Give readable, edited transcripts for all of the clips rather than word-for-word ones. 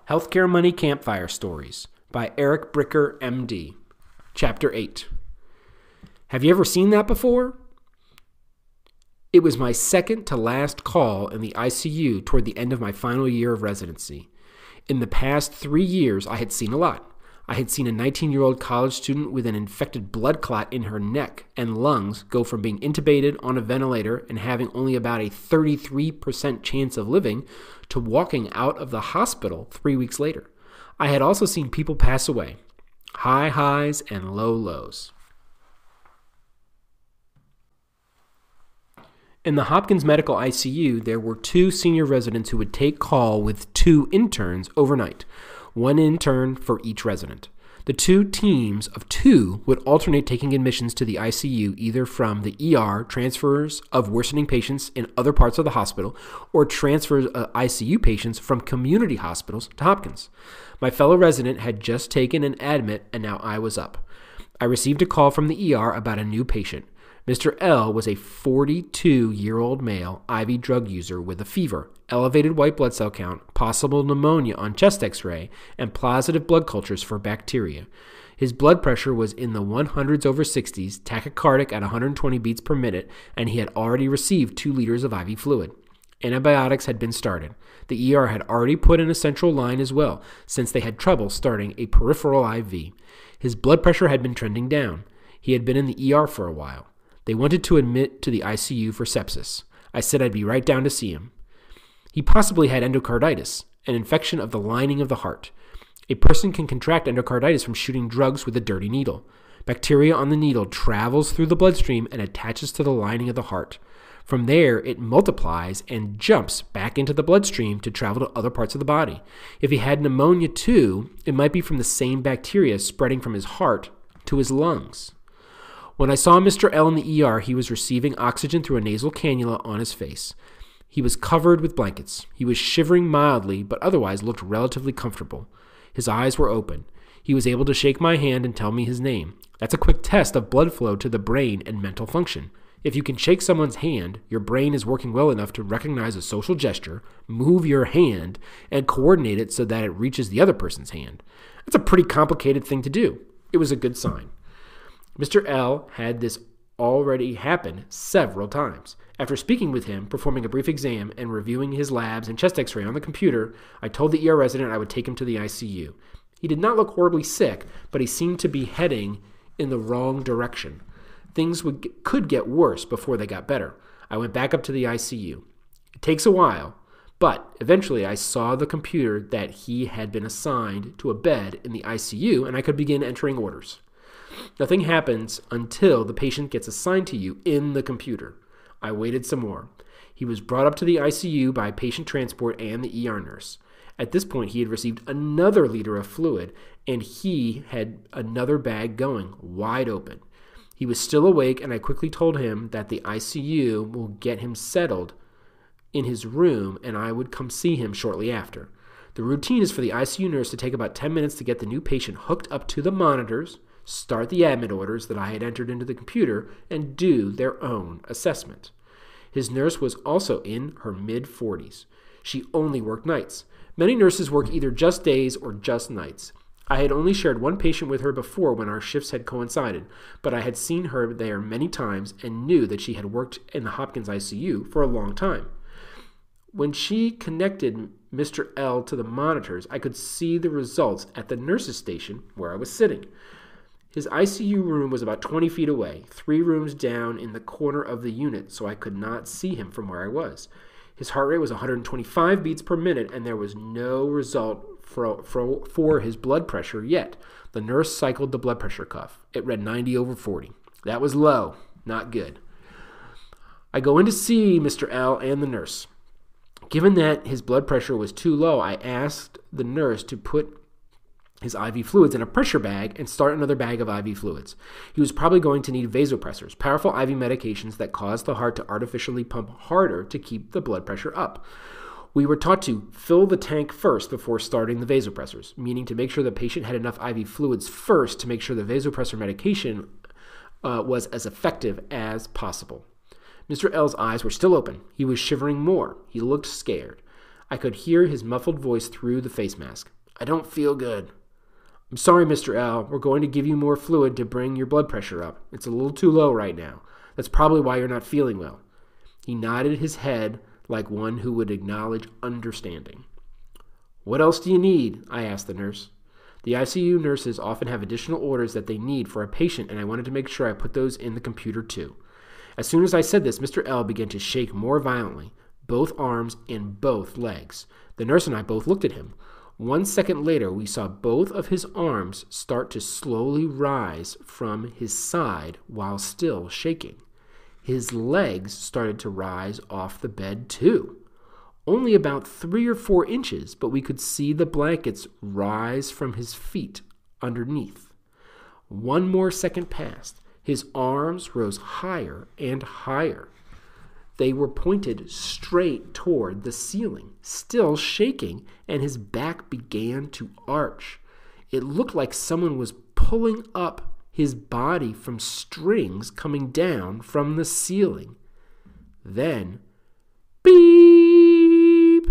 Healthcare Money Campfire Stories by Eric Bricker, MD. Chapter 8. Have you ever seen that before? It was my second to last call in the ICU toward the end of my final year of residency. In the past 3 years, I had seen a lot. I had seen a 19-year-old college student with an infected blood clot in her neck and lungs go from being intubated on a ventilator and having only about a 33% chance of living to walking out of the hospital 3 weeks later. I had also seen people pass away. High highs and low lows. In the Hopkins Medical ICU, there were 2 senior residents who would take call with 2 interns overnight. 1 intern for each resident. The 2 teams of 2 would alternate taking admissions to the ICU either from the ER, transfers of worsening patients in other parts of the hospital, or transfers of ICU patients from community hospitals to Hopkins. My fellow resident had just taken an admit, and now I was up. I received a call from the ER about a new patient. Mr. L was a 42-year-old male IV drug user with a fever, elevated white blood cell count, possible pneumonia on chest x-ray, and positive blood cultures for bacteria. His blood pressure was in the 100s over 60s, tachycardic at 120 beats per minute, and he had already received 2 liters of IV fluid. Antibiotics had been started. The ER had already put in a central line as well, since they had trouble starting a peripheral IV. His blood pressure had been trending down. He had been in the ER for a while. They wanted to admit to the ICU for sepsis. I said I'd be right down to see him. He possibly had endocarditis, an infection of the lining of the heart. A person can contract endocarditis from shooting drugs with a dirty needle. Bacteria on the needle travels through the bloodstream and attaches to the lining of the heart. From there, it multiplies and jumps back into the bloodstream to travel to other parts of the body. If he had pneumonia too, it might be from the same bacteria spreading from his heart to his lungs. When I saw Mr. L in the ER, he was receiving oxygen through a nasal cannula on his face. He was covered with blankets. He was shivering mildly, but otherwise looked relatively comfortable. His eyes were open. He was able to shake my hand and tell me his name. That's a quick test of blood flow to the brain and mental function. If you can shake someone's hand, your brain is working well enough to recognize a social gesture, move your hand, and coordinate it so that it reaches the other person's hand. That's a pretty complicated thing to do. It was a good sign. Mr. L had this already happen several times. After speaking with him, performing a brief exam, and reviewing his labs and chest x-ray on the computer, I told the ER resident I would take him to the ICU. He did not look horribly sick, but he seemed to be heading in the wrong direction. Things could get worse before they got better. I went back up to the ICU. It takes a while, but eventually I saw the computer that he had been assigned to a bed in the ICU, and I could begin entering orders. Nothing happens until the patient gets assigned to you in the computer. I waited some more. He was brought up to the ICU by patient transport and the ER nurse. At this point, he had received another liter of fluid, and he had another bag going, wide open. He was still awake, and I quickly told him that the ICU will get him settled in his room, and I would come see him shortly after. The routine is for the ICU nurse to take about 10 minutes to get the new patient hooked up to the monitors, start the admit orders that I had entered into the computer, and do their own assessment. His nurse was also in her mid-40s. She only worked nights. Many nurses work either just days or just nights. I had only shared 1 patient with her before when our shifts had coincided, but I had seen her there many times and knew that she had worked in the Hopkins ICU for a long time. When she connected Mr. L to the monitors, I could see the results at the nurse's station where I was sitting. His ICU room was about 20 feet away, 3 rooms down in the corner of the unit, so I could not see him from where I was. His heart rate was 125 beats per minute, and there was no result for his blood pressure yet. The nurse cycled the blood pressure cuff. It read 90 over 40. That was low, not good. I go in to see Mr. L and the nurse. Given that his blood pressure was too low, I asked the nurse to put his IV fluids in a pressure bag and start another bag of IV fluids. He was probably going to need vasopressors, powerful IV medications that cause the heart to artificially pump harder to keep the blood pressure up. We were taught to fill the tank first before starting the vasopressors, meaning to make sure the patient had enough IV fluids first to make sure the vasopressor medication was as effective as possible. Mr. L's eyes were still open. He was shivering more. He looked scared. I could hear his muffled voice through the face mask. "I don't feel good." "I'm sorry, Mr. L. We're going to give you more fluid to bring your blood pressure up. It's a little too low right now. That's probably why you're not feeling well." He nodded his head like one who would acknowledge understanding. "What else do you need?" I asked the nurse. The ICU nurses often have additional orders that they need for a patient, and I wanted to make sure I put those in the computer too. As soon as I said this, Mr. L began to shake more violently, both arms and both legs. The nurse and I both looked at him. 1 second later, we saw both of his arms start to slowly rise from his side while still shaking. His legs started to rise off the bed too. Only about 3 or 4 inches, but we could see the blankets rise from his feet underneath. 1 more second passed. His arms rose higher and higher. They were pointed straight toward the ceiling, still shaking, and his back began to arch. It looked like someone was pulling up his body from strings coming down from the ceiling. Then, beep!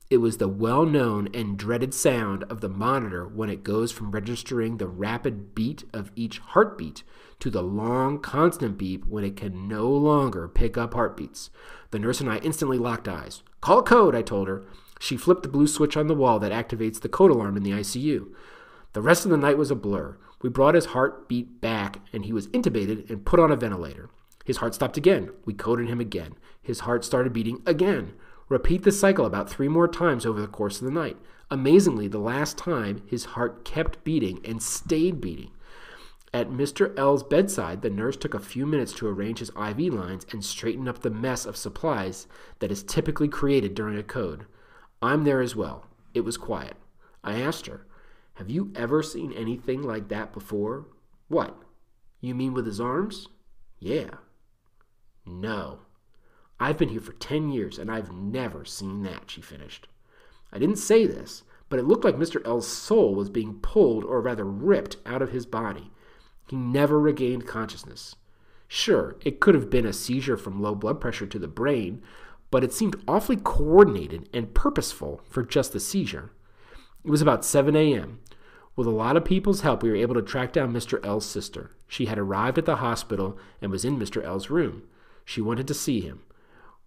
It was the well-known and dreaded sound of the monitor when it goes from registering the rapid beat of each heartbeat to the long, constant beep when it can no longer pick up heartbeats. The nurse and I instantly locked eyes. "Call a code," I told her. She flipped the blue switch on the wall that activates the code alarm in the ICU. The rest of the night was a blur. We brought his heartbeat back, and he was intubated and put on a ventilator. His heart stopped again. We coded him again. His heart started beating again. Repeat the cycle about 3 more times over the course of the night. Amazingly, the last time, his heart kept beating and stayed beating. At Mr. L's bedside, the nurse took a few minutes to arrange his IV lines and straighten up the mess of supplies that is typically created during a code. I'm there as well. It was quiet. I asked her, "Have you ever seen anything like that before?" "What? You mean with his arms?" "Yeah." "No. I've been here for 10 years, and I've never seen that," she finished. I didn't say this, but it looked like Mr. L's soul was being pulled, or rather ripped, out of his body. He never regained consciousness. Sure, it could have been a seizure from low blood pressure to the brain, but it seemed awfully coordinated and purposeful for just the seizure. It was about 7 a.m. With a lot of people's help, we were able to track down Mr. L's sister. She had arrived at the hospital and was in Mr. L's room. She wanted to see him.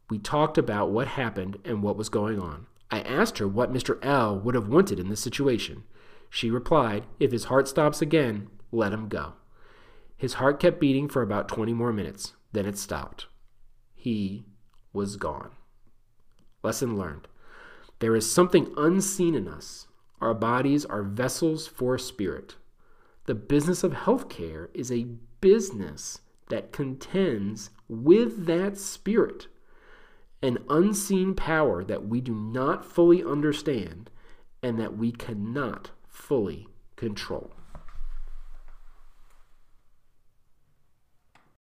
We talked about what happened and what was going on. I asked her what Mr. L would have wanted in this situation. She replied, "If his heart stops again, let him go." His heart kept beating for about 20 more minutes. Then it stopped. He was gone. Lesson learned. There is something unseen in us. Our bodies are vessels for spirit. The business of healthcare is a business that contends with that spirit, an unseen power that we do not fully understand and that we cannot fully control.